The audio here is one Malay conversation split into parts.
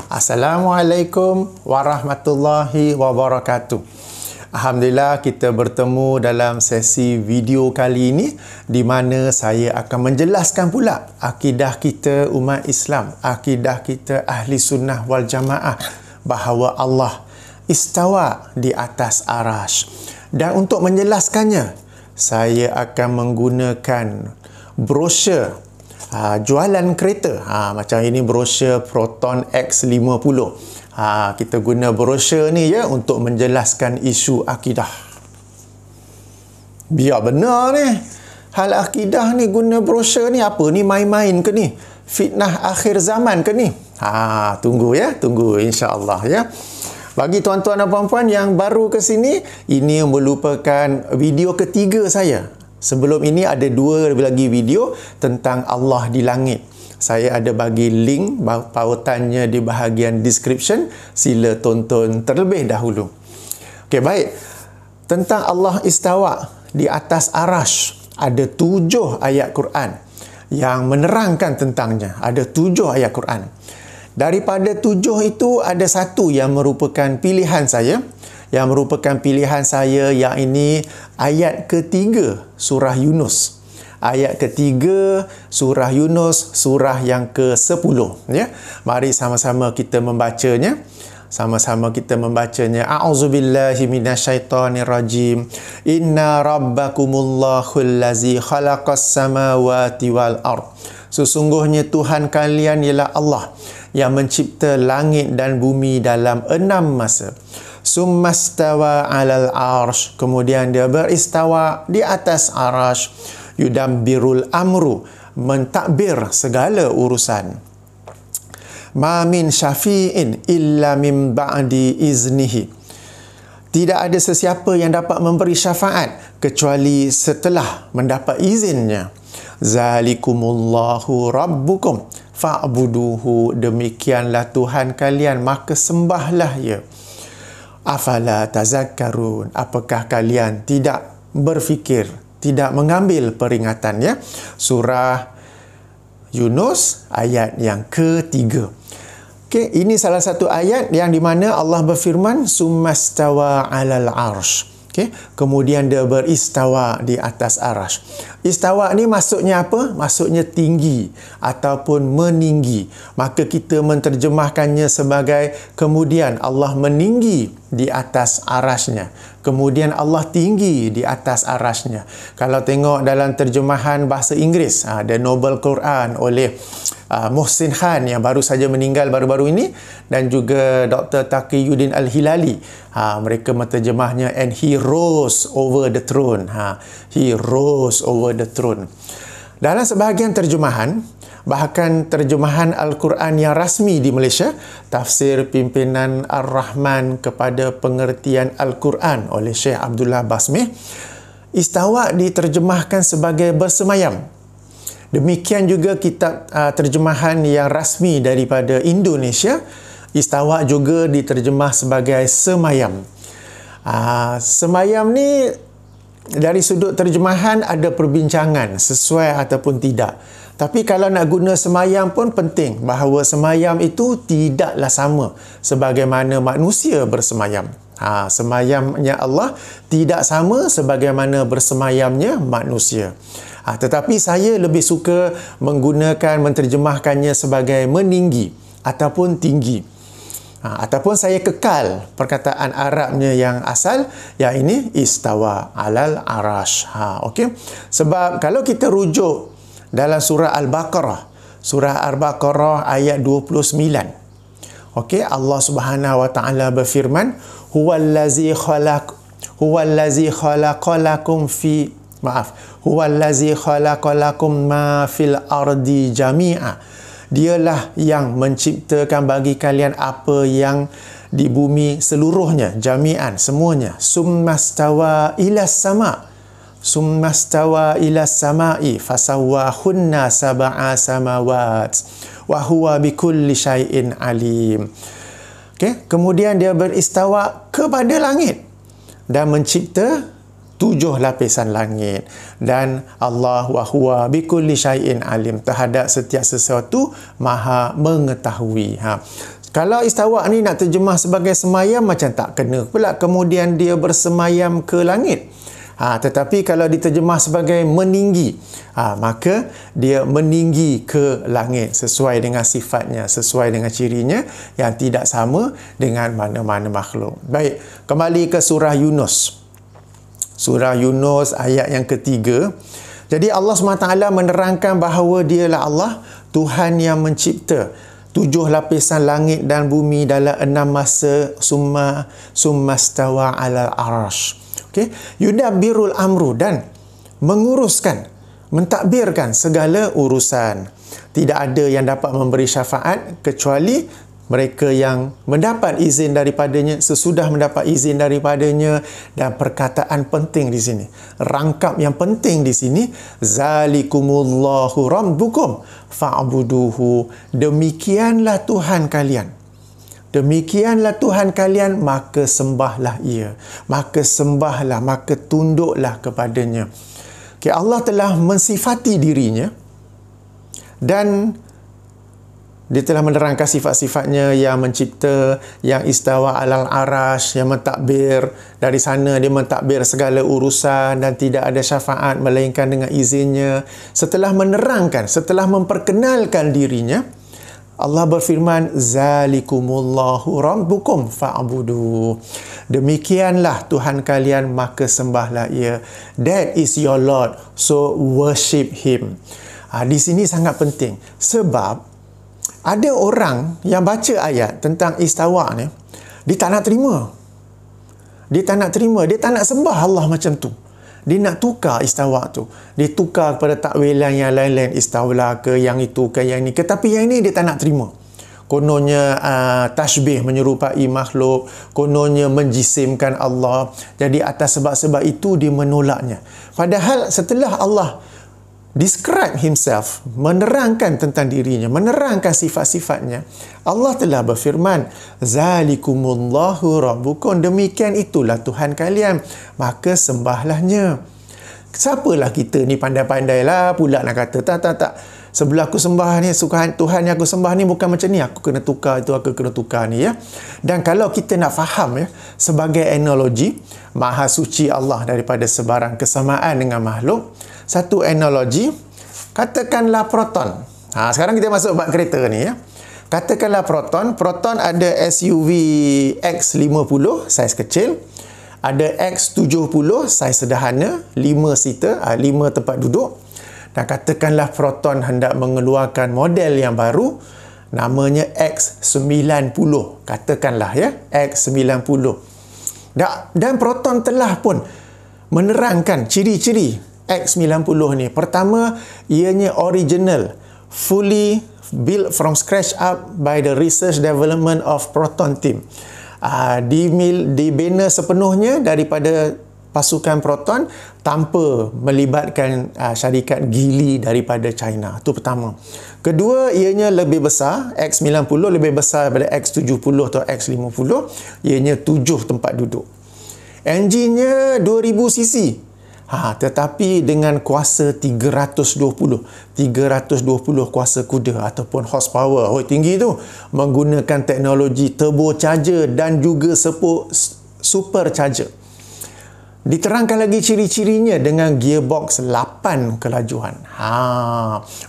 Assalamualaikum warahmatullahi wabarakatuh. Alhamdulillah, kita bertemu dalam sesi video kali ini di mana saya akan menjelaskan pula akidah kita umat Islam, akidah kita ahli sunnah wal jamaah bahawa Allah istawa di atas arash. Dan untuk menjelaskannya, saya akan menggunakan brosur jualan kereta. Macam ini brosur Proton X50. Kita guna brosur ni ya untuk menjelaskan isu akidah. Biar benar ni. Hal akidah ni guna brosur ni apa ni, main-main ke ni? Fitnah akhir zaman ke ni? Tunggu ya, tunggu insya-Allah ya. Bagi tuan-tuan dan puan-puan yang baru ke sini, ini merupakan video ketiga saya. Sebelum ini ada 2 lagi video tentang Allah di langit. Saya ada bagi link pautannya di bahagian description. Sila tonton terlebih dahulu. Okey, baik. Tentang Allah istawa di atas arash, ada 7 ayat Quran yang menerangkan tentangnya. Ada 7 ayat Quran. Daripada 7 itu, ada 1 yang merupakan pilihan saya. Yang merupakan pilihan saya, yang ini ayat ketiga surah Yunus. Ayat ketiga surah Yunus, surah yang ke-10 ya. Mari sama-sama kita membacanya. Sama-sama kita membacanya. A'udzubillahi minasyaitonirrajim. Inna rabbakumullahul ladzi khalaqas samawati wal ard. Sesungguhnya Tuhan kalian ialah Allah yang mencipta langit dan bumi dalam 6 masa. Summastawa 'alal arsh. Kemudian dia beristawa di atas arash. Yudabbirul amru, mentadbir segala urusan. Ma min syafi'in illa min ba'di iznihi. Tidak ada sesiapa yang dapat memberi syafaat kecuali setelah mendapat izinnya. Zalikumullahu rabbukum fa'buduhu. Demikianlah Tuhan kalian, maka sembahlah ia. Afala tazakkarun. Apakah kalian tidak berfikir, tidak mengambil peringatan ya? Surah Yunus ayat yang ketiga. Okey, ini salah satu ayat yang di mana Allah berfirman summastawa 'alal arsh. Okey, kemudian dia beristawa di atas arash. Istawa ni maksudnya apa? Maksudnya tinggi ataupun meninggi. Maka kita menterjemahkannya sebagai kemudian Allah meninggi di atas arashnya. Kemudian Allah tinggi di atas arashnya. Kalau tengok dalam terjemahan bahasa Inggeris, The Noble Quran oleh Muhsin Khan yang baru saja meninggal baru-baru ini, dan juga Dr. Taqiyuddin Al-Hilali, mereka menterjemahnya and he rose over the throne. He rose over the throne. Dalam sebahagian terjemahan, bahkan terjemahan Al-Quran yang rasmi di Malaysia, Tafsir Pimpinan Ar-Rahman kepada Pengertian Al-Quran oleh Syekh Abdullah Basmih, istawa diterjemahkan sebagai bersemayam. Demikian juga kitab terjemahan yang rasmi daripada Indonesia, istawa juga diterjemah sebagai semayam. Semayam ni dari sudut terjemahan ada perbincangan sesuai ataupun tidak. Tapi kalau nak guna semayam pun penting bahawa semayam itu tidaklah sama sebagaimana manusia bersemayam. Semayamnya Allah tidak sama sebagaimana bersemayamnya manusia. Tetapi saya lebih suka menterjemahkannya sebagai meninggi ataupun tinggi. Ataupun saya kekal perkataan Arabnya yang asal, yang ini istawa 'alal arash. Okey. Sebab kalau kita rujuk dalam surah Al-Baqarah, surah Al-Baqarah ayat 29. Okey, Allah Subhanahu wa taala berfirman, huwallazi khalaqalakum huwallazi khalaqalakum ma fil ardi jami'a. Dialah yang menciptakan bagi kalian apa yang di bumi seluruhnya, jami'an, semuanya. Summastawa ilas sama'i fasawwahunna sab'a samawat wa huwa bikulli syai'in alim. Okay? Kemudian dia beristawa kepada langit dan mencipta 7 lapisan langit, dan Allah wa huwa bikulli syai'in alim, terhadap setiap sesuatu maha mengetahui. Kalau istawa ni nak terjemah sebagai semayam, macam tak kena pula kemudian dia bersemayam ke langit. Tetapi kalau diterjemah sebagai meninggi, maka dia meninggi ke langit sesuai dengan sifatnya, sesuai dengan cirinya yang tidak sama dengan mana-mana makhluk. Baik, kembali ke surah Yunus. Surah Yunus ayat yang ketiga. Jadi Allah SWT menerangkan bahawa dialah Allah, Tuhan yang mencipta 7 lapisan langit dan bumi dalam 6 masa, summa stawa ala arsh. Okay? Yudabbirul amru, dan menguruskan, mentadbirkan segala urusan. Tidak ada yang dapat memberi syafaat kecuali mereka yang mendapat izin daripadanya, sesudah mendapat izin daripadanya. Dan perkataan penting di sini, rangkap yang penting di sini, zalikumullahu rabbukum fa'buduhu. Demikianlah Tuhan kalian. Demikianlah Tuhan kalian, maka sembahlah Ia. Maka sembahlah, maka tunduklah kepadanya. Okay, Allah telah mensifati dirinya dan Dia telah menerangkan sifat-sifatnya yang mencipta, yang istawa alal arash, yang mentadbir. Dari sana dia mentadbir segala urusan dan tidak ada syafaat melainkan dengan izinnya. Setelah menerangkan, setelah memperkenalkan dirinya, Allah berfirman, zalikumullahu rabbukum fa'budu. Demikianlah Tuhan kalian, maka sembahlah Ia. That is your Lord, so worship Him. Di sini sangat penting sebab ada orang yang baca ayat tentang istawa ni, dia tak nak terima. Dia tak nak terima, dia tak nak sembah Allah macam tu. Dia nak tukar istawa tu. Dia tukar kepada takwilan yang lain-lain, istawla ke, yang itu ke, yang ini ke. Tapi yang ini dia tak nak terima. Kononnya tashbih, menyerupai makhluk. Kononnya menjisimkan Allah. Jadi atas sebab-sebab itu dia menolaknya. Padahal setelah Allah describe himself, menerangkan tentang dirinya, menerangkan sifat-sifatnya, Allah telah berfirman, zalikumullahu rabbukum, demikian itulah Tuhan kalian, maka sembahlahnya. Siapalah kita ni pandai-pandai lah pula nak kata tak. Sebelah aku sembah ni, Tuhan yang aku sembah ni bukan macam ni, aku kena tukar itu, aku kena tukar ni, ya. Dan kalau kita nak faham, ya, sebagai analogi, maha suci Allah daripada sebarang kesamaan dengan makhluk. Satu analogi, katakanlah proton. Sekarang kita masuk bab kereta ni, ya. Katakanlah proton ada SUV X50 saiz kecil, ada X70 saiz sederhana, 5 seater, 5 tempat duduk. Dan katakanlah proton hendak mengeluarkan model yang baru, namanya X90. Katakanlah, ya, X90. Dan proton telah pun menerangkan ciri-ciri X90 ni. Pertama, ianya original, fully built from scratch up by the research development of Proton team. Dibina sepenuhnya daripada pasukan Proton tanpa melibatkan syarikat Geely daripada China. Itu pertama. Kedua, ianya lebih besar. X90 lebih besar daripada X70 atau X50. Ianya 7 tempat duduk. Enjinnya 2000 cc. Tetapi dengan kuasa 320 kuasa kuda ataupun horsepower. Tinggi tu. Menggunakan teknologi turbocharger dan juga supercharger. Diterangkan lagi ciri-cirinya dengan gearbox 8 kelajuan.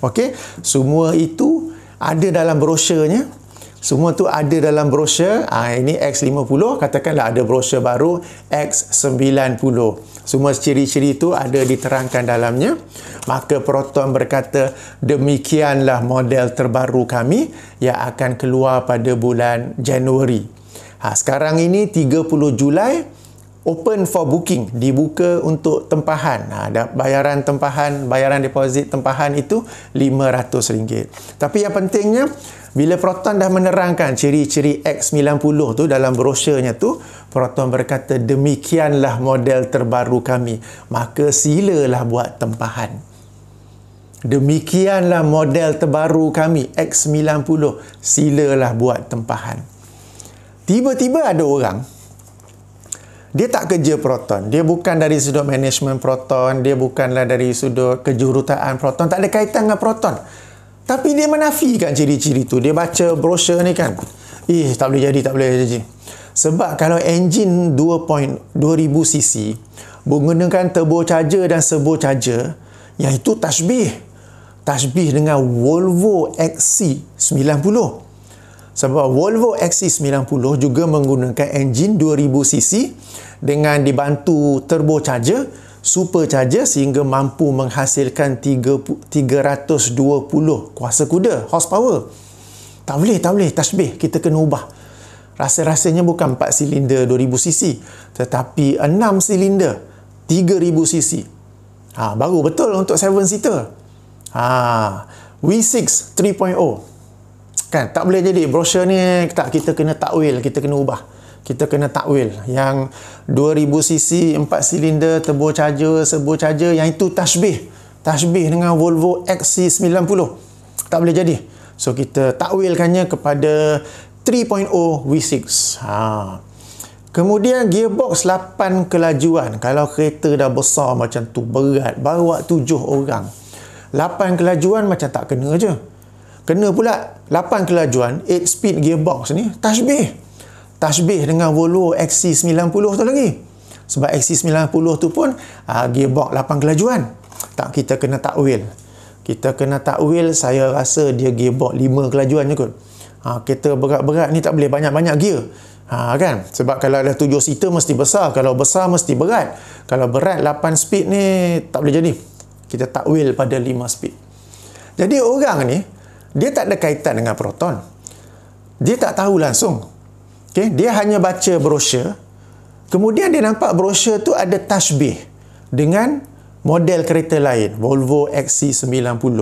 Okey, semua itu ada dalam brosurnya. Semua tu ada dalam brosur. Ini X50, katakanlah ada brosur baru X90. Semua ciri-ciri itu ada diterangkan dalamnya. Maka Proton berkata, demikianlah model terbaru kami yang akan keluar pada bulan Januari. Sekarang ini 30 Julai, open for booking, dibuka untuk tempahan. Bayaran tempahan, bayaran deposit tempahan itu RM500. Tapi yang pentingnya, bila Proton dah menerangkan ciri-ciri X90 tu dalam brosurnya tu, Proton berkata, demikianlah model terbaru kami, maka silalah buat tempahan. Demikianlah model terbaru kami, X90, silalah buat tempahan. Tiba-tiba ada orang, dia tak kerja Proton, dia bukan dari sudut management Proton, dia bukanlah dari sudut kejuruteraan Proton, tak ada kaitan dengan Proton. Tapi dia menafikan ciri-ciri tu. Dia baca brosur ni kan. Tak boleh jadi, tak boleh jadi. Sebab kalau enjin 2000cc menggunakan turbocharger dan turbocharger, yang itu tashbih dengan Volvo XC90. Sebab Volvo XC90 juga menggunakan enjin 2000cc dengan dibantu turbocharger, supercharger, sehingga mampu menghasilkan 320 kuasa kuda, horsepower. Tak boleh tashbih, kita kena ubah. Rasa-rasanya bukan 4 silinder 2000cc, tetapi 6 silinder 3000cc. Baru betul untuk 7-seater. V6 3.0. Kan, tak boleh jadi. Brosur ni kita kena takwil, kita kena ubah. Kita kena takwil. Yang 2000cc 4 silinder turbocharger, yang itu tashbih dengan Volvo XC90. Tak boleh jadi. So kita takwilkannya kepada 3.0 V6. Kemudian gearbox 8 kelajuan. Kalau kereta dah besar macam tu, berat, bawa 7 orang, 8 kelajuan macam tak kena je. Kena pula 8 kelajuan 8 speed gearbox ni tashbih dengan Volvo XC90 tu lagi. Sebab XC90 tu pun gearbox 8 kelajuan. Tak, kita kena takwil. Saya rasa dia gearbox 5 kelajuan je kot. Kereta berat-berat ni tak boleh banyak-banyak gear. Kan? Sebab kalau ada 7 seater mesti besar. Kalau besar mesti berat. Kalau berat 8 speed ni tak boleh jadi. Kita takwil pada 5 speed. Jadi orang ni, dia tak ada kaitan dengan Proton. Dia tak tahu langsung. Okay? Dia hanya baca brosur. Kemudian dia nampak brosur tu ada tashbih dengan model kereta lain, Volvo XC90.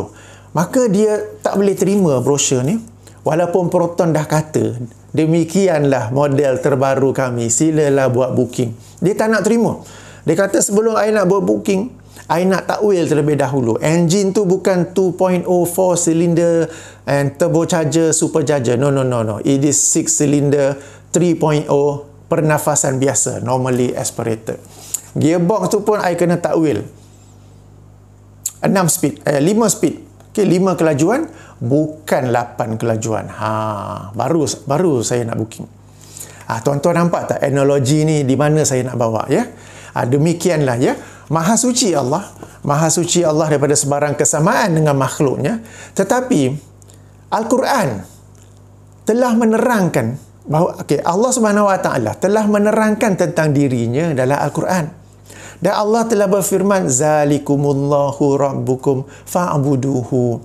Maka dia tak boleh terima brosur ni. Walaupun Proton dah kata, demikianlah model terbaru kami, silalah buat booking. Dia tak nak terima. Dia kata, sebelum I nak buat booking, I nak takwil terlebih dahulu. Enjin tu bukan 2.0 4 cylinder and turbocharger, supercharger. No. It is 6 cylinder 3.0 pernafasan biasa, normally aspirated. Gearbox tu pun I kena takwil 5 speed. Okay, 5 kelajuan, bukan 8 kelajuan. Baru saya nak booking. Tuan-tuan nampak tak analogi ni di mana saya nak bawa, ya? Demikianlah, ya. Maha suci Allah daripada sebarang kesamaan dengan makhluknya. Tetapi Al-Quran telah menerangkan bahawa Allah Subhanahu Wa Taala telah menerangkan tentang dirinya dalam Al-Quran. Dan Allah telah berfirman, zalikumullahu rabbukum fa'buduhu.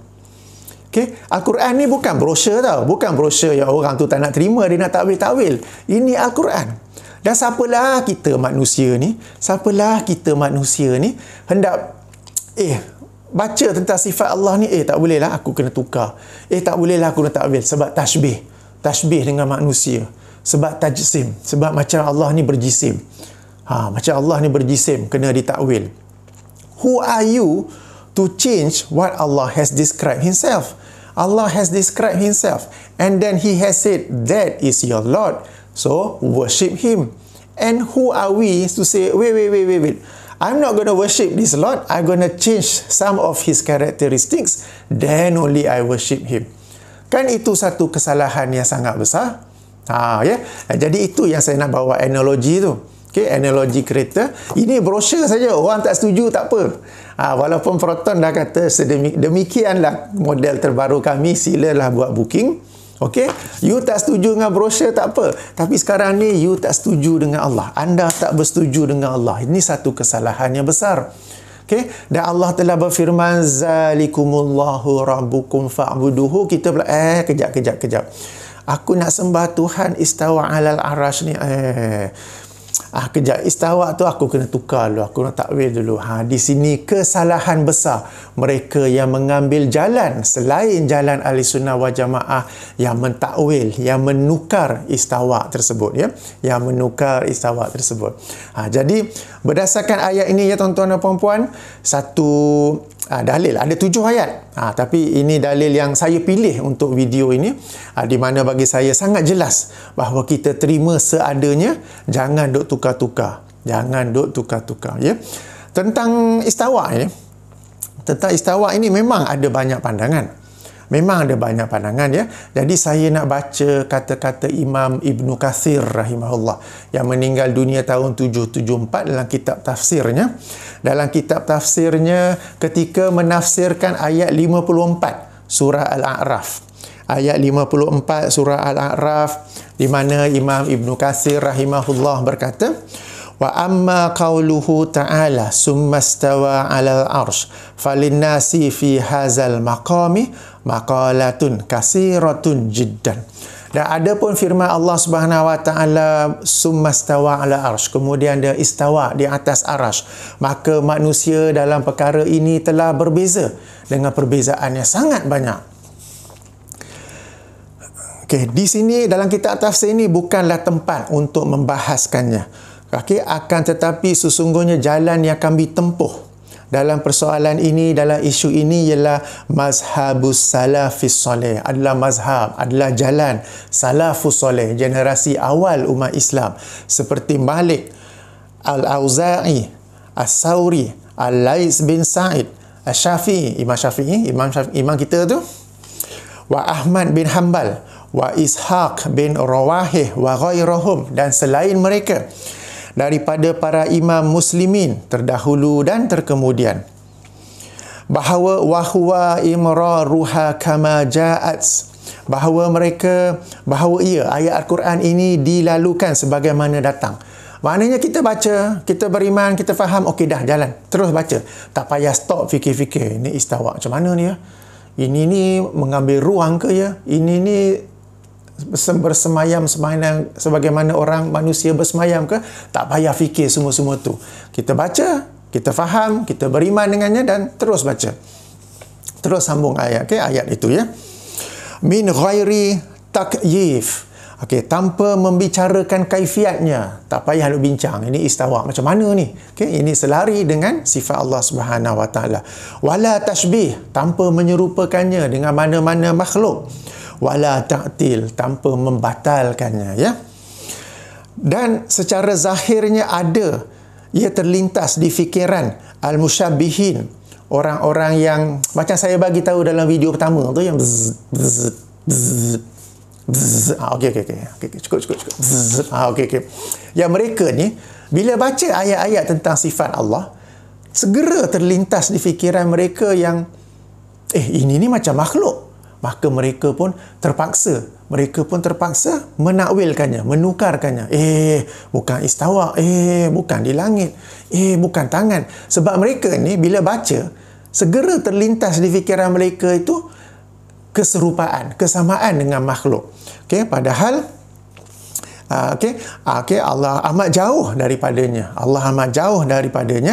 Okay? Al-Quran ni bukan brosur tau. Bukan brosur yang orang tu tak nak terima, dia nak takwil-takwil. Ini Al-Quran. Dan siapalah kita manusia ni hendak baca tentang sifat Allah ni, tak bolehlah aku kena tukar. Tak bolehlah aku kena takwil. Sebab tashbih dengan manusia. Sebab tajsim. Sebab macam Allah ni berjisim. Macam Allah ni berjisim, kena ditakwil. Who are you to change what Allah has described Himself? Allah has described Himself, and then He has said, that is your Lord, so worship Him. And who are we to say, wait, I'm not going to worship this Lord, I'm going to change some of His characteristics, then only I worship Him. Kan itu satu kesalahan yang sangat besar. Jadi itu yang saya nak bawa analogi tu. Okay, analogi kereta. Ini brosur saja. Orang tak setuju, tak apa. Walaupun Proton dah kata demikianlah model terbaru kami, silalah buat booking. Okay, you tak setuju dengan brosur, tak apa. Tapi sekarang ni you tak setuju dengan Allah. Anda tak bersetuju dengan Allah. Ini satu kesalahan yang besar. Okay, dan Allah telah berfirman, zalikumullahu rabbukum fa'buduhu. Kita pula kejap. Aku nak sembah Tuhan istawa alal arash ni. Kejap, istawa tu aku kena tukar dulu, aku nak takwil dulu. Di sini kesalahan besar mereka yang mengambil jalan selain jalan Ahlussunnah wal Jamaah, yang mentakwil, yang menukar istawa tersebut, ya, yang menukar istawa tersebut. Jadi berdasarkan ayat ini, ya tuan-tuan dan puan-puan, satu dalil, ada 7 ayat. Tapi ini dalil yang saya pilih untuk video ini, di mana bagi saya sangat jelas bahawa kita terima seadanya, jangan duk tukar-tukar. Ya. Tentang istawa ini memang ada banyak pandangan. Memang ada banyak pandangan ya. Jadi saya nak baca kata-kata Imam Ibn Kathir rahimahullah yang meninggal dunia tahun 774 dalam kitab tafsirnya. Dalam kitab tafsirnya ketika menafsirkan ayat 54 surah Al-A'raf. Ayat 54 surah Al-A'raf di mana Imam Ibn Kathir rahimahullah berkata, wa amma qauluhu ta'ala summa stawa 'alal arsh falinnasi fi hadzal maqami maqalatun kasiratun jiddan. Dan ada pun firman Allah Subhanahu wa taala summa stawa 'alal arsh, kemudian dia istawa di atas arasy, maka manusia dalam perkara ini telah berbeza dengan perbezaan yang sangat banyak. Okey, di sini dalam kitab tafsir ini bukanlah tempat untuk membahaskannya. Okey, akan tetapi sesungguhnya jalan yang kami tempuh dalam persoalan ini, dalam isu ini ialah mazhabus salafis soleh, adalah mazhab, adalah jalan salafus soleh, generasi awal umat Islam seperti Malik, Al-Auza'i, As-Sauri, Al-Lais bin Sa'id, Al-Syafi'i, imam kita tu, wa Ahmad bin Hanbal, wa Ishaq bin Rawahih wa ghairahum, dan selain mereka daripada para imam muslimin terdahulu dan terkemudian, bahawa wahwa imraruha kama ja'at, bahawa ia ayat Al-Quran ini dilalukan sebagaimana datang. Maknanya kita baca, kita beriman, kita faham, okey dah jalan, terus baca, tak payah stop fikir-fikir ini istawa macam mana ni ya, ini ni mengambil ruang ke ya, ini ni bersemayam sebagaimana orang manusia bersemayam ke, tak payah fikir semua-semua tu. Kita baca, kita faham, kita beriman dengannya dan terus baca. Terus sambung ayat, okay, ayat itu ya. Min ghairi takyif. Okey, tanpa membicarakan kaifiatnya, tak payah nak bincang ini istawa macam mana ni. Okey, ini selari dengan sifat Allah Subhanahu wa taala. Wala tashbih, tanpa menyerupakannya dengan mana-mana makhluk. Wala ta'til, tanpa membatalkannya ya. Dan secara zahirnya ada, ia terlintas di fikiran al-musyabbihin, orang-orang yang macam saya bagi tahu dalam video pertama tu yang cukup. Yang mereka ni bila baca ayat-ayat tentang sifat Allah, segera terlintas di fikiran mereka yang ini ni macam makhluk. Maka mereka pun terpaksa menakwilkannya, menukarkannya. Bukan istawa, bukan di langit, bukan tangan. Sebab mereka ni bila baca, segera terlintas di fikiran mereka itu keserupaan, kesamaan dengan makhluk. Okey, padahal Allah amat jauh daripadanya.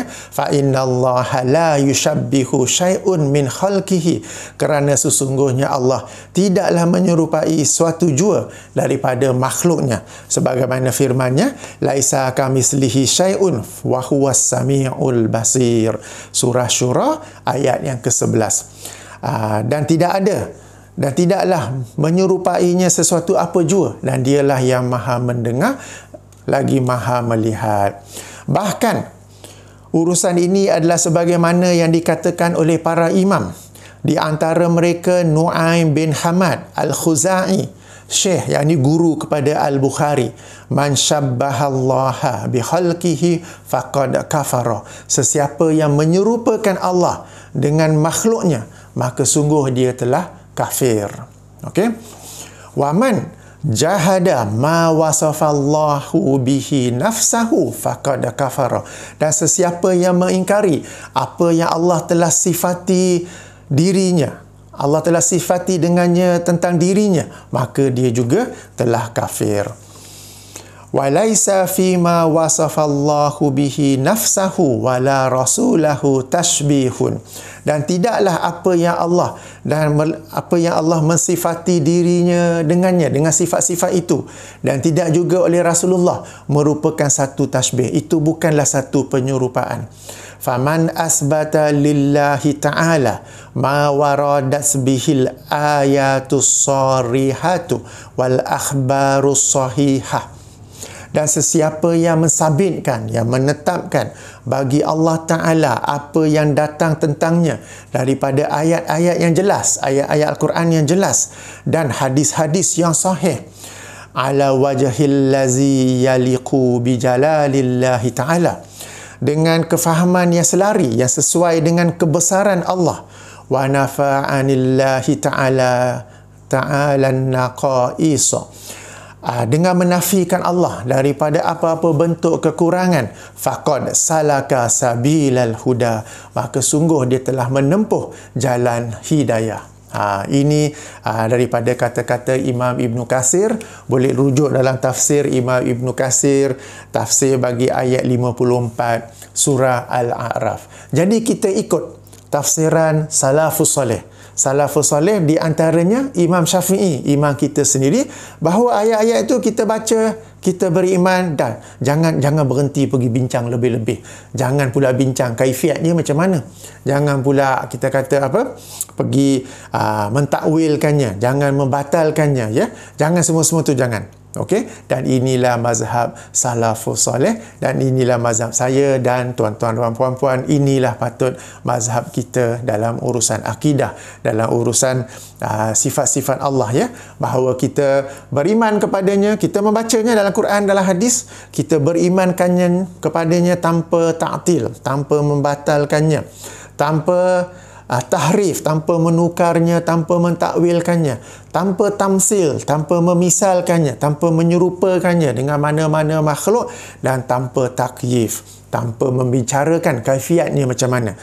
Fa innallaha la yushabbihu syai'un min khalqihi, kerana sesungguhnya Allah tidaklah menyerupai suatu jua daripada makhluknya, sebagaimana firman-Nya laisa kamislihi syai'un wa huwas samiul basir, surah Syura ayat yang ke-11. Dan tidaklah menyerupainya sesuatu apa jua, dan dialah yang maha mendengar lagi maha melihat. Bahkan urusan ini adalah sebagaimana yang dikatakan oleh para imam, di antara mereka Nu'aim bin Hamad Al-Khuzai, Syekh, yakni guru kepada Al-Bukhari, man syabbahallaha bi khalqihi faqad kafara, sesiapa yang menyerupakan Allah dengan makhluknya, maka sungguh dia telah kafir. Okey. Wa man jahada ma wasafallahu bihi nafsahu faqad kafara, dan sesiapa yang mengingkari apa yang Allah telah sifati dirinya, Allah telah sifati dengannya tentang dirinya, maka dia juga telah kafir. Walaisa fima wasafallahu bihi nafsahu wala rasulahu tashbihun, dan tidaklah apa yang Allah mensifati dirinya dengannya dengan sifat-sifat itu, dan tidak juga oleh Rasulullah merupakan satu tashbih, itu bukanlah satu penyerupaan. Faman asbata lillahi ta'ala ma waradat bihil ayatus sarihatu wal akhbarus sahihah, Dan sesiapa yang mensabitkan, yang menetapkan bagi Allah Ta'ala apa yang datang tentangnya daripada ayat-ayat yang jelas, ayat-ayat Al-Quran yang jelas dan hadis-hadis yang sahih, ala wajhil lazi yaliqu bi jalalillahi ta'ala, dengan kefahaman yang selari, yang sesuai dengan kebesaran Allah, wa nafa'anillahi ta'ala naqais, dengan menafikan Allah daripada apa-apa bentuk kekurangan, faqad salaka sabilal huda, maka sungguh dia telah menempuh jalan hidayah. Ini daripada kata-kata Imam Ibn Katsir. Boleh rujuk dalam tafsir Imam Ibn Katsir, tafsir bagi ayat 54 surah Al-A'raf. Jadi kita ikut tafsiran salafus soleh. Salafus soleh di antaranya Imam Syafi'i, imam kita sendiri, bahawa ayat-ayat itu kita baca, kita beriman, dan jangan berhenti pergi bincang lebih-lebih. Jangan pula bincang kaifiatnya macam mana. Jangan pula kita kata pergi mentakwilkannya, jangan membatalkannya, ya. Jangan semua-semua tu jangan. Okey, dan inilah mazhab salafus soleh, dan inilah mazhab saya dan tuan-tuan dan puan-puan, inilah patut mazhab kita dalam urusan akidah, dalam urusan sifat-sifat Allah, ya, bahawa kita beriman kepadanya, kita membacanya dalam Quran, dalam hadis, kita berimankannya kepadanya tanpa ta'til, tanpa membatalkannya, tanpa tahrif, tanpa menukarnya, tanpa mentakwilkannya, tanpa tamsil, tanpa memisalkannya, tanpa menyerupakannya dengan mana-mana makhluk, dan tanpa takyif, tanpa membicarakan kaifiatnya macam mana,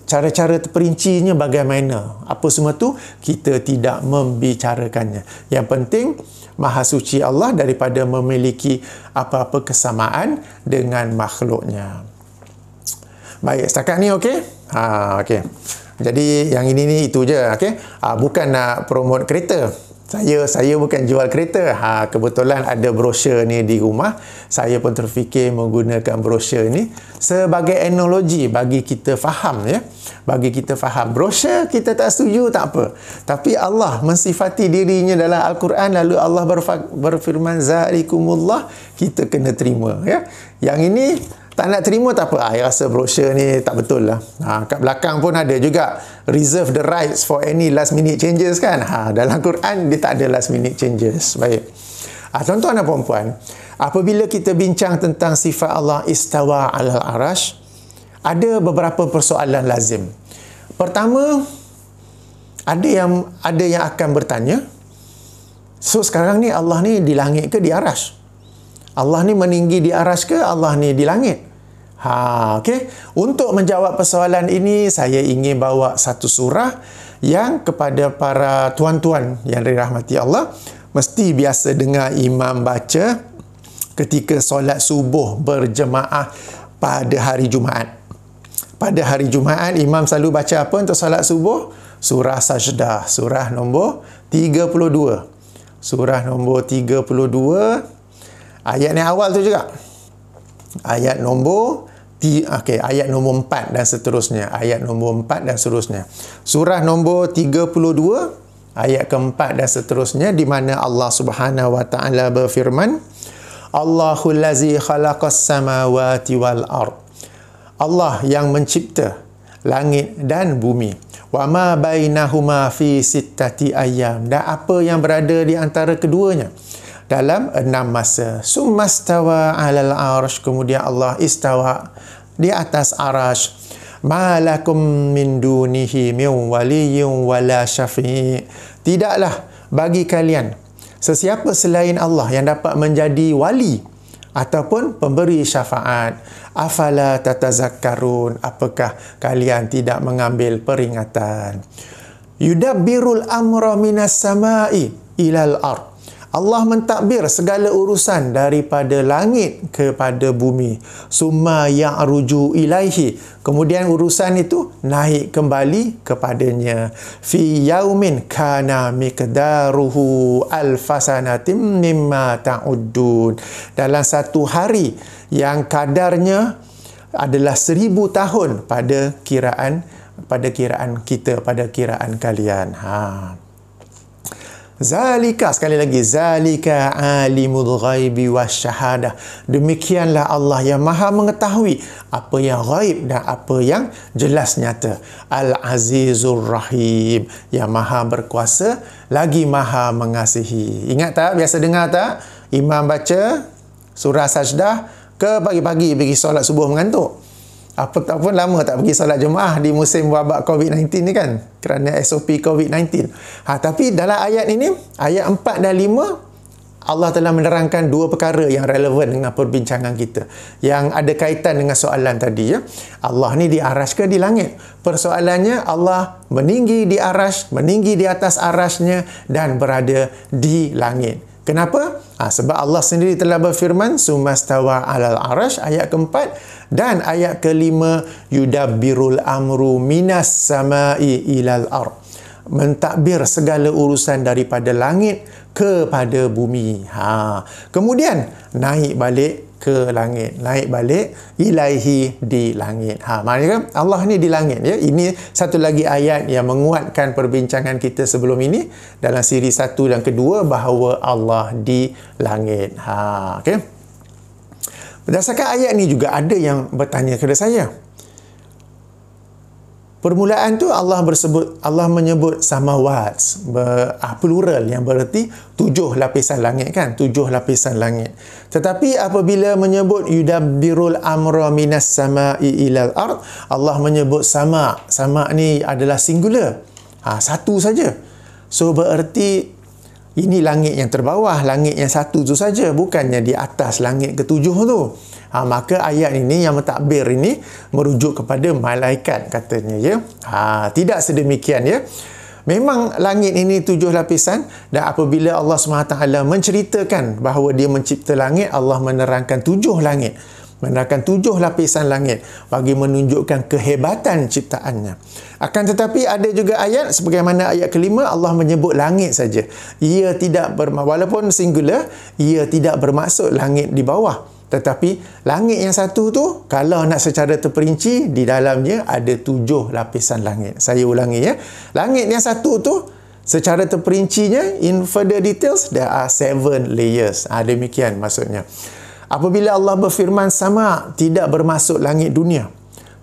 cara-cara terperincinya bagaimana, apa semua tu kita tidak membicarakannya. Yang penting Maha Suci Allah daripada memiliki apa-apa kesamaan dengan makhluknya. Baik, setakat ni okey? Okey. Jadi yang ini itu je, okey. Bukan nak promote kereta. Saya bukan jual kereta. Kebetulan ada brosur ni di rumah. Saya pun terfikir menggunakan brosur ni sebagai analogi bagi kita faham, ya. Bagi kita faham. Brosur kita tak setuju, tak apa. Tapi Allah mensifati dirinya dalam Al-Quran, lalu Allah berfirman zalikumullah, kita kena terima, ya. Yang ini tak nak terima tak apa. Saya rasa brosur ni tak betul lah. Kat belakang pun ada juga reserve the rights for any last minute changes kan. Dalam Quran dia tak ada last minute changes. Baik. Tuan-tuan dan puan-puan, apabila kita bincang tentang sifat Allah istawa alal arash, ada beberapa persoalan lazim. Pertama, ada yang akan bertanya, so sekarang ni Allah ni di langit ke di arash? Allah ni meninggi di arash ke Allah ni di langit? Okey. Untuk menjawab persoalan ini, saya ingin bawa satu surah yang kepada para tuan-tuan yang dirahmati Allah mesti biasa dengar imam baca ketika solat subuh berjemaah pada hari Jumaat. Pada hari Jumaat, imam selalu baca apa untuk solat subuh? Surah Sajdah, surah nombor 32. Surah nombor 32, ayat yang awal tu juga. Ayat nombor ayat nombor 4 dan seterusnya. Ayat nombor 4 dan seterusnya. Surah nombor 32, ayat keempat dan seterusnya, di mana Allah Subhanahu wa taala berfirman, Allahul lazi khalaqas samawati wal ard. Allah yang mencipta langit dan bumi. Wa ma bainahuma fi sittati ayyam. Dan apa yang berada di antara keduanya dalam 6 masa. Summastawa alal arsh. Kemudian Allah istawa di atas arash. Malakum min dunihi min waliyyun wala syafi'. Tidaklah bagi kalian sesiapa selain Allah yang dapat menjadi wali ataupun pemberi syafaat. Afala tatazakkarun. Apakah kalian tidak mengambil peringatan? Yudabbirul amra minas sama'i ilal ard. Allah mentadbir segala urusan daripada langit kepada bumi. Summa ya'ruju ilaihi. Kemudian urusan itu naik kembali kepadanya. Fi yaumin kana miqdaruhu alfasanatim mimma ta'uddun. Dalam satu hari yang kadarnya adalah 1000 tahun pada kiraan kita, pada kiraan kalian. Zalika, sekali lagi, zalika alimul ghaibi wasyahadah. Demikianlah Allah yang maha mengetahui apa yang ghaib dan apa yang jelas nyata. Al-Azizur Rahim, yang maha berkuasa lagi maha mengasihi. Ingat tak? Biasa dengar tak? Imam baca surah sajdah ke pagi-pagi pergi solat subuh mengantuk. Apa tak pun lama tak pergi solat jemaah di musim wabak COVID-19 ni kan, kerana SOP COVID-19. Tapi dalam ayat ini, ayat 4 dan 5, Allah telah menerangkan dua perkara yang relevan dengan perbincangan kita, yang ada kaitan dengan soalan tadi ya. Allah ni di arasy ke di langit? Persoalannya, Allah meninggi di arasy, meninggi di atas arasy-Nya dan berada di langit. Kenapa? Sebab Allah sendiri telah berfirman, sumastawa alal arasy, ayat keempat, dan ayat kelima, yudabbirul amru minas samai ilal ard, mentadbir segala urusan daripada langit kepada bumi. Kemudian naik balik ke langit, naik balik ilaihi, di langit. Maknanya Allah ni di langit ya. Ini satu lagi ayat yang menguatkan perbincangan kita sebelum ini dalam siri 1 dan kedua, bahawa Allah di langit. Okey. Berdasarkan ayat ni juga ada yang bertanya kepada saya. Permulaan tu Allah menyebut samawat, plural, yang bererti 7 lapisan langit kan, 7 lapisan langit. Tetapi apabila menyebut yudabbirul amra minas samai ilal ard, Allah menyebut sama ni adalah singular. Satu saja. So bererti ini langit yang terbawah, langit yang satu tu saja, bukannya di atas langit ke-7 tu. Maka ayat ini yang mentadbir ini merujuk kepada malaikat katanya ya. Tidak sedemikian ya. Memang langit ini 7 lapisan, dan apabila Allah SWT menceritakan bahawa dia mencipta langit, Allah menerangkan 7 langit, menerangkan 7 lapisan langit bagi menunjukkan kehebatan ciptaannya. Akan tetapi ada juga ayat sebagaimana ayat kelima, Allah menyebut langit saja. Ia tidak walaupun singular, ia tidak bermaksud langit di bawah. Tetapi langit yang satu tu, kalau nak secara terperinci, di dalamnya ada 7 lapisan langit. Saya ulangi ya. Langit yang satu tu, secara terperincinya, in further details, there are 7 layers. Demikian maksudnya. Apabila Allah berfirman sama, tidak bermaksud langit dunia,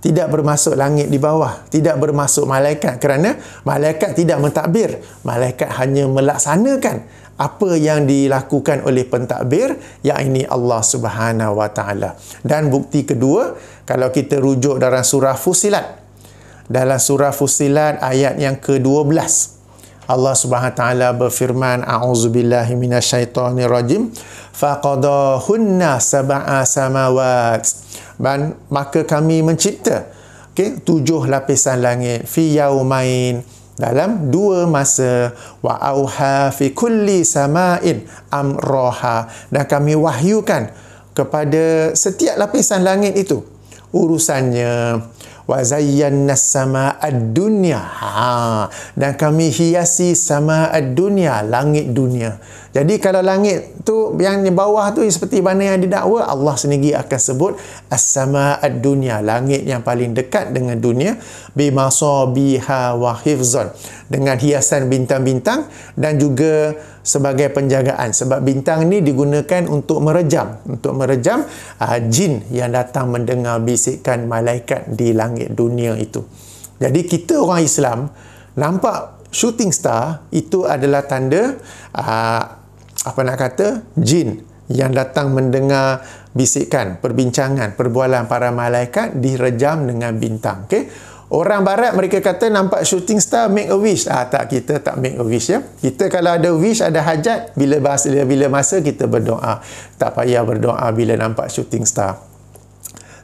tidak bermaksud langit di bawah, tidak bermaksud malaikat, kerana malaikat tidak mentadbir. Malaikat hanya melaksanakan apa yang dilakukan oleh pentadbir, yakni Allah Subhanahu Wa Taala. Dan bukti kedua, kalau kita rujuk dalam surah Fussilat, dalam surah Fussilat ayat yang ke-12, Allah Subhanahu Wa Taala berfirman, a'udzubillahi minasyaitonirrajim, faqadahunna sab'a samawat, dan maka kami mencipta 7 lapisan langit, fi yaumain, dalam 2 masa, wa auha fi kulli sama'in amroha, dan kami wahyukan kepada setiap lapisan langit itu urusannya, wa zayyannas sama'ad dunya, dan kami hiasi sama'ad dunya, langit dunia. Jadi kalau langit tu yang di bawah tu seperti mana yang didakwa, Allah sendiri akan sebut as-sama'ad dunya, langit yang paling dekat dengan dunia, bimasabiha wa hifzan, dengan hiasan bintang-bintang dan juga sebagai penjagaan. Sebab bintang ni digunakan untuk merejam jin yang datang mendengar bisikan malaikat di langit dunia itu. Jadi kita orang Islam nampak shooting star itu adalah tanda jin yang datang mendengar bisikan, perbincangan, perbualan para malaikat direjam dengan bintang. Orang barat mereka kata nampak shooting star, make a wish. Tak, kita tak make a wish ya. Kita kalau ada wish, ada hajat, bila masa kita berdoa. Tak payah berdoa bila nampak shooting star.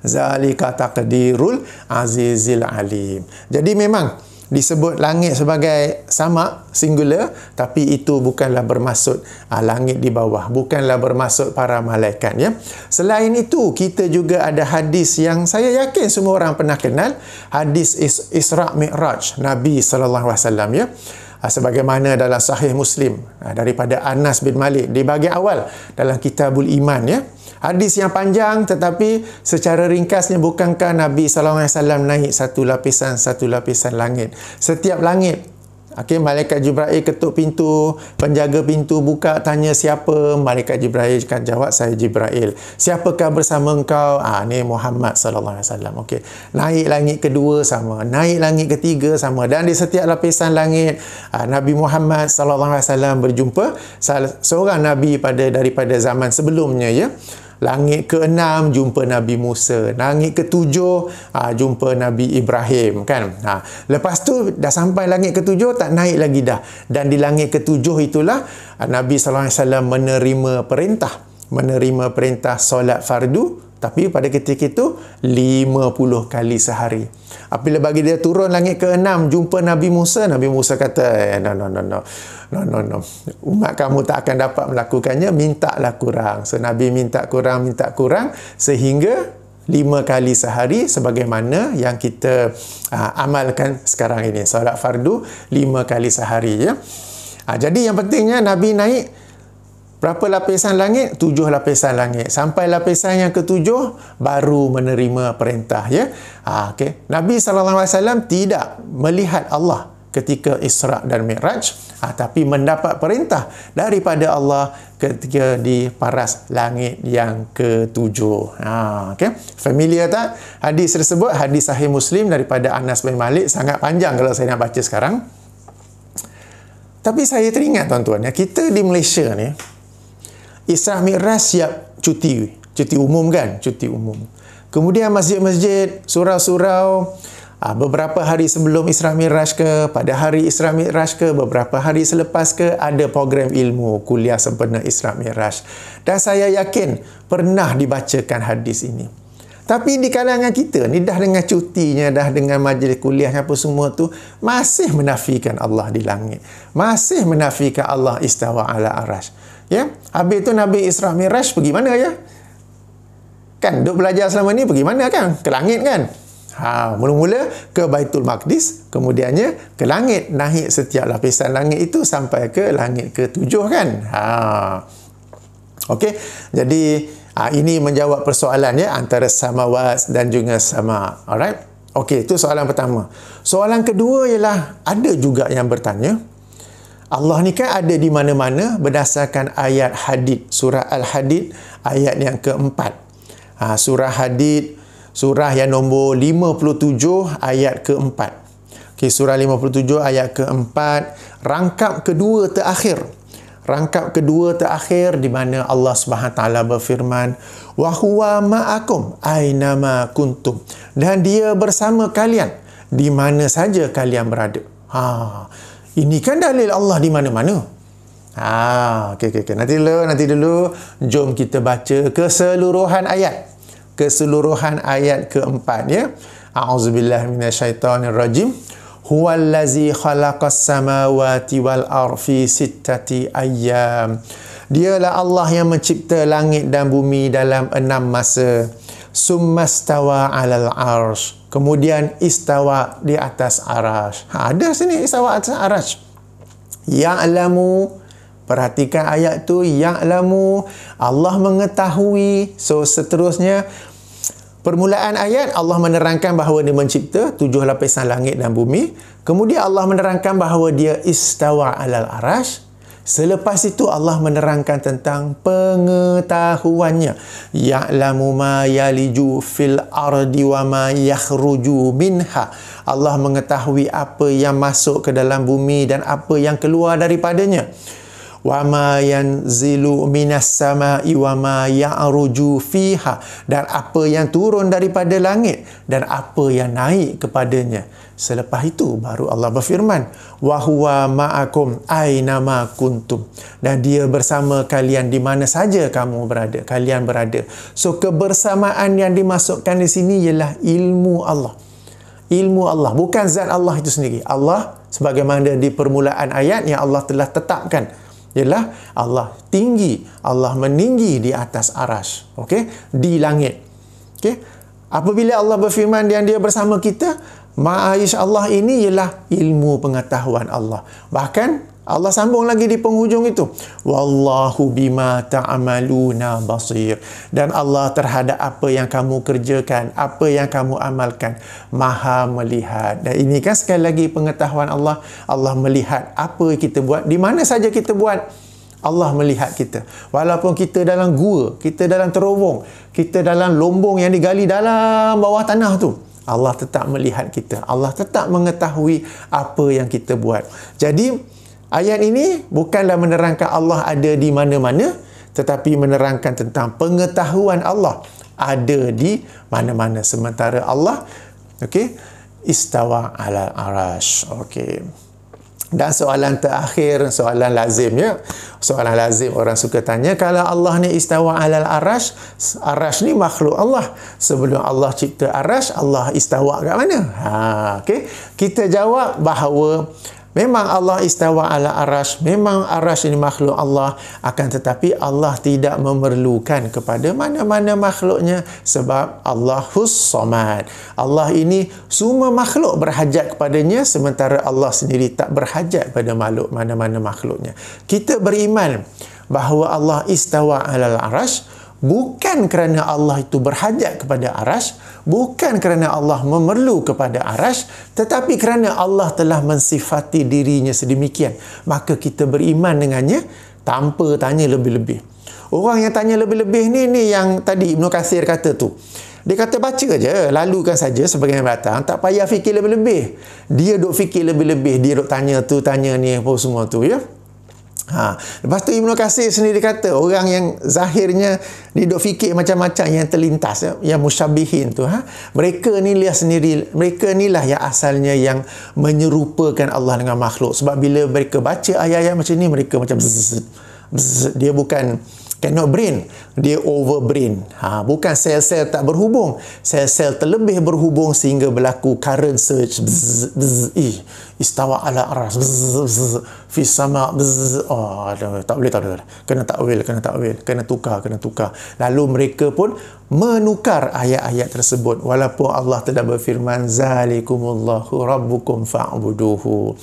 Zalika taqdirul azizil alim. Jadi memang disebut langit sebagai sama, singular, tapi itu bukanlah bermaksud langit di bawah, bukanlah bermaksud para malaikat ya. Selain itu, kita juga ada hadis yang saya yakin semua orang pernah kenal, hadis Isra Mi'raj Nabi SAW ya. Sebagaimana dalam Sahih Muslim daripada Anas bin Malik di bahagian awal dalam Kitabul Iman ya. Hadis yang panjang, tetapi secara ringkasnya, bukankah Nabi SAW naik satu lapisan langit? Setiap langit Okey, malaikat Jibril ketuk pintu, penjaga pintu buka, tanya siapa, malaikat Jibril akan jawab, saya Jibril. Siapakah bersama engkau? Ni Muhammad sallallahu alaihi wasallam. Okey. Naik langit kedua sama, naik langit ketiga sama, dan di setiap lapisan langit Nabi Muhammad sallallahu alaihi wasallam berjumpa seorang nabi daripada zaman sebelumnya, ya. Langit ke-6 jumpa Nabi Musa, langit ke-7 jumpa Nabi Ibrahim, kan. Lepas tu dah sampai langit ke-7, tak naik lagi dah. Dan di langit ke-7 itulah Nabi sallallahu alaihi wasallam menerima perintah solat fardu, tapi pada ketika itu 50 kali sehari. Apabila bagi dia turun langit ke-6 jumpa Nabi Musa kata, no. Umat kamu tak akan dapat melakukannya, mintalah kurang. So Nabi minta kurang sehingga 5 kali sehari, sebagaimana yang kita amalkan sekarang ini, solat fardu 5 kali sehari, ya. Jadi yang pentingnya Nabi naik berapa lapisan langit? 7 lapisan langit. Sampai lapisan yang ke-7 baru menerima perintah, ya. Okey. Nabi SAW tidak melihat Allah ketika Isra dan Mi'raj, tapi mendapat perintah daripada Allah ketika di paras langit yang ke-7. Okey. Familiar tak hadis tersebut? Hadis Sahih Muslim daripada Anas bin Malik. Sangat panjang kalau saya nak baca sekarang. Tapi saya teringat, tuan-tuan, ya, kita di Malaysia ni Isra Mi'raj siap cuti umum, kan? Cuti umum. Kemudian masjid-masjid, surau-surau, beberapa hari sebelum Isra Mi'raj ke, pada hari Isra Mi'raj ke, beberapa hari selepas ke, ada program ilmu, kuliah sempena Isra Mi'raj. Dan saya yakin pernah dibacakan hadis ini. Tapi di kalangan kita ni, dah dengan cutinya, dah dengan majlis kuliahnya apa semua tu, masih menafikan Allah di langit. Masih menafikan Allah istawa ala arash. Ya, habis tu Nabi Isra Mi'raj pergi mana, ya? Kan duk belajar selama ni, pergi mana, kan? Ke langit, kan? Mula-mula ke Baitul Maqdis, kemudiannya ke langit, naik setiap lapisan langit itu sampai ke langit ke-7, kan? Okey. Jadi ini menjawab persoalan, ya, antara samawat dan juga sama. Alright? Okey, itu soalan pertama. Soalan kedua ialah, ada juga yang bertanya, Allah ni kan ada di mana-mana berdasarkan ayat Hadid, surah Al-Hadid ayat yang ke-4. Surah Hadid, surah yang nombor 57 ayat ke-4. Okey, surah 57 ayat ke-4, rangkap kedua terakhir. Rangkap kedua terakhir di mana Allah Subhanahu taala berfirman, wa huwa ma'akum aina ma kuntum, dan dia bersama kalian di mana saja kalian berada. Ini kan dalil Allah di mana-mana. Okey. Nanti dulu. Jom kita baca keseluruhan ayat. Keseluruhan ayat ke-4, ya. A'udzubillahi minasyaitonirrajim. Huwallazi khalaqas samawati wal ardi fi sittati ayyam. Dialah Allah yang mencipta langit dan bumi dalam 6 masa. Summastawa 'alal 'arsy. Kemudian istawa di atas arash. Ada sini istawa atas arash. Ya'lamu, perhatikan ayat tu, ya'lamu, Allah mengetahui. So seterusnya, permulaan ayat Allah menerangkan bahawa dia mencipta 7 lapisan langit dan bumi. Kemudian Allah menerangkan bahawa dia istawa 'alal arash. Selepas itu Allah menerangkan tentang pengetahuannya. Ya'lamu ma yaliju fil ardi wa ma yakhruju minha. Allah mengetahui apa yang masuk ke dalam bumi dan apa yang keluar daripadanya. Wa ma yanzilu minas sama'i wa ma ya'ruju fiha, dan apa yang turun daripada langit dan apa yang naik kepadanya. Selepas itu baru Allah berfirman, wa huwa ma'akum aina ma kuntum, dan dia bersama kalian di mana saja kalian berada. So kebersamaan yang dimasukkan di sini ialah ilmu Allah. Ilmu Allah, bukan zat Allah itu sendiri. Allah sebagaimana di permulaan ayat yang Allah telah tetapkan ialah Allah tinggi, Allah meninggi di atas arash, okey, di langit. Okey. Apabila Allah berfirman dan dia bersama kita, ma'aish Allah ini ialah ilmu pengetahuan Allah. Bahkan Allah sambung lagi di penghujung itu, wallahu bima ta'maluna basir, dan Allah terhadap apa yang kamu kerjakan, apa yang kamu amalkan, maha melihat. Dan ini kan sekali lagi pengetahuan Allah. Allah melihat apa kita buat, di mana saja kita buat, Allah melihat kita. Walaupun kita dalam gua, kita dalam terowong, kita dalam lombong yang digali dalam bawah tanah tu, Allah tetap melihat kita. Allah tetap mengetahui apa yang kita buat. Jadi ayat ini bukanlah menerangkan Allah ada di mana-mana, tetapi menerangkan tentang pengetahuan Allah ada di mana-mana. Sementara Allah, istawa ala arash. Dan soalan terakhir, soalan lazim ya. Soalan lazim orang suka tanya, kalau Allah ni istawa ala arash, arash ni makhluk Allah. Sebelum Allah cipta arash, Allah istawa kat mana? Kita jawab bahawa memang Allah istawa ala arash, memang arash ini makhluk Allah, akan tetapi Allah tidak memerlukan kepada mana-mana makhluknya, sebab Allahus Samad. Allah ini semua makhluk berhajat kepadanya, sementara Allah sendiri tak berhajat pada makhluk mana-mana makhluknya. Kita beriman bahawa Allah istawa ala arash bukan kerana Allah itu berhajat kepada arash, bukan kerana Allah memerlu kepada arash, tetapi kerana Allah telah mensifati dirinya sedemikian. Maka kita beriman dengannya tanpa tanya lebih-lebih. Orang yang tanya lebih-lebih ni yang tadi Ibn Kathir kata tu. Dia kata baca je, lalukan saja sebagai yang datang, tak payah fikir lebih-lebih. Dia duk fikir lebih-lebih, dia duk tanya tu, tanya ni, apa semua tu ya. Lepas tu Ibn Kathir sendiri kata, orang yang zahirnya dia duk fikir macam-macam yang terlintas, yang musyabihin tu, mereka ni lah yang asalnya yang menyerupakan Allah dengan makhluk. Sebab bila mereka baca ayat-ayat macam ni, mereka macam dia bukan cannot brain, dia over brain. Bukan sel-sel tak berhubung, sel-sel terlebih berhubung sehingga berlaku current surge. Istawa ala aras, fi sama. Tak boleh. Kena takwil, kena tukar. Lalu mereka pun menukar ayat-ayat tersebut, walaupun Allah telah berfirman zalikumullahu rabbukum fa'buduhu.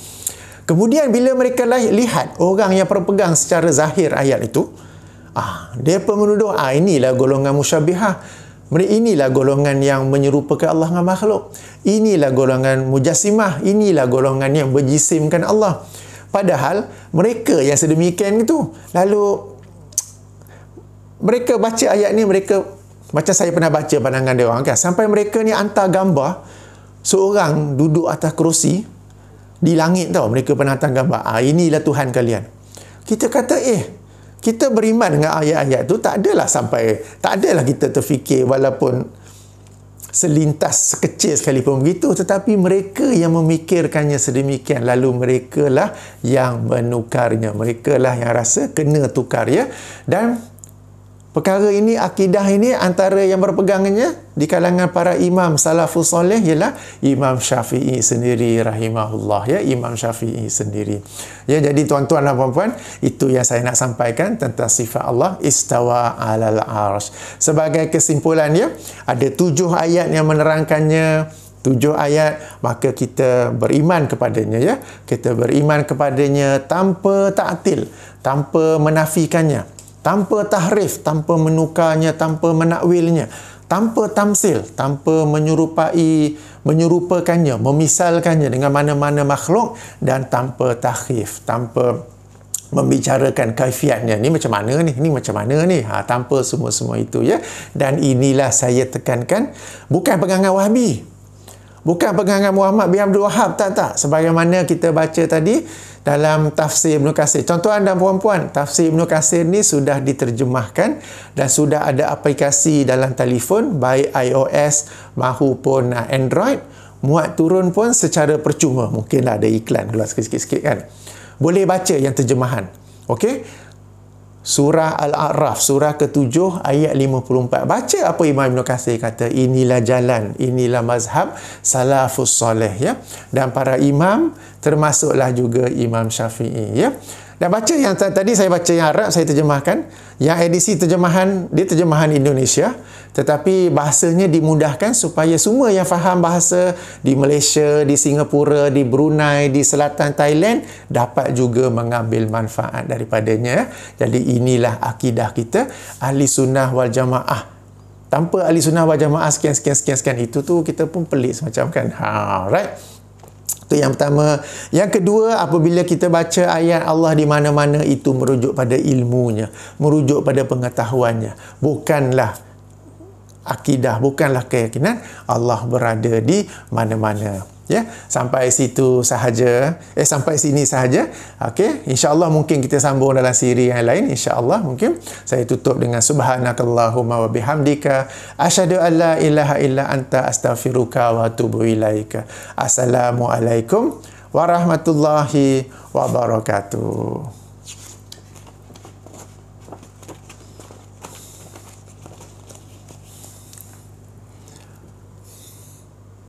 Kemudian bila mereka lihat orang yang berpegang secara zahir ayat itu, dia pun menuduh, inilah golongan musyabihah. Inilah golongan yang menyerupakan Allah dengan makhluk. Inilah golongan mujassimah. Inilah golongan yang berjisimkan Allah. Padahal mereka yang sedemikian itu, lalu mereka baca ayat ni, mereka macam saya pernah baca pandangan dia orang kan, sampai mereka ni hantar gambar seorang duduk atas kerusi di langit tau. Mereka pernah hantar gambar, inilah Tuhan kalian. Kita kata kita beriman dengan ayat-ayat tu, tak adalah kita terfikir walaupun selintas sekecil sekalipun begitu, tetapi mereka yang memikirkannya sedemikian, lalu mereka lah yang menukarnya, mereka lah yang rasa kena tukar ya. Dan perkara ini, akidah ini, antara yang berpegangannya di kalangan para imam salafus soleh ialah Imam Syafi'i sendiri rahimahullah ya, Imam Syafi'i sendiri. Ya, jadi tuan-tuan dan puan-puan, itu yang saya nak sampaikan tentang sifat Allah istawa alal arsh. Sebagai kesimpulannya, ada 7 ayat yang menerangkannya. 7 ayat, maka kita beriman kepadanya ya. Kita beriman kepadanya tanpa ta'til, tanpa menafikannya, tanpa tahrif, tanpa menukarnya, tanpa menakwilnya, tanpa tamsil, tanpa menyerupakannya, memisalkannya dengan mana-mana makhluk, dan tanpa tahrif, tanpa membicarakan kaifiatnya, ni macam mana ni, tanpa semua-semua itu ya. Dan inilah saya tekankan, bukan pegangan Wahabi, bukan pegangan Muhammad bin Abdul Wahab, tak. Sebagaimana kita baca tadi dalam tafsir Ibn Kathir. Tuan-tuan dan puan-puan, tafsir Ibn Kathir ni sudah diterjemahkan dan sudah ada aplikasi dalam telefon, baik iOS maupun Android. Muat turun pun secara percuma. Mungkinlah ada iklan keluar sikit-sikit kan. Boleh baca yang terjemahan. Okey? Surah Al-A'raf, surah ke-7 ayat 54. Baca apa Imam Ibn Kathir kata, inilah jalan, inilah mazhab salafus soleh ya. Dan para imam termasuklah juga Imam Syafi'i ya. Dan baca yang tadi saya baca yang Arab, saya terjemahkan. Yang edisi terjemahan, dia terjemahan Indonesia. Tetapi bahasanya dimudahkan supaya semua yang faham bahasa di Malaysia, di Singapura, di Brunei, di selatan Thailand dapat juga mengambil manfaat daripadanya. Jadi inilah akidah kita, Ahli Sunnah wal Jamaah. Tanpa Ahli Sunnah wal Jamaah sekian itu tu kita pun pelik semacam kan. Right? Itu yang pertama. Yang kedua, apabila kita baca ayat Allah di mana-mana, itu merujuk pada ilmunya, merujuk pada pengetahuannya. Bukanlah akidah, bukanlah keyakinan Allah berada di mana-mana. Ya, sampai situ sahaja. Sampai sini sahaja. Okey, insya-Allah mungkin kita sambung dalam siri yang lain. Insya-Allah mungkin saya tutup dengan subhanakallahumma wa bihamdika asyhadu an la ilaha illa anta astaghfiruka wa atubu ilaika. Assalamualaikum warahmatullahi wabarakatuh.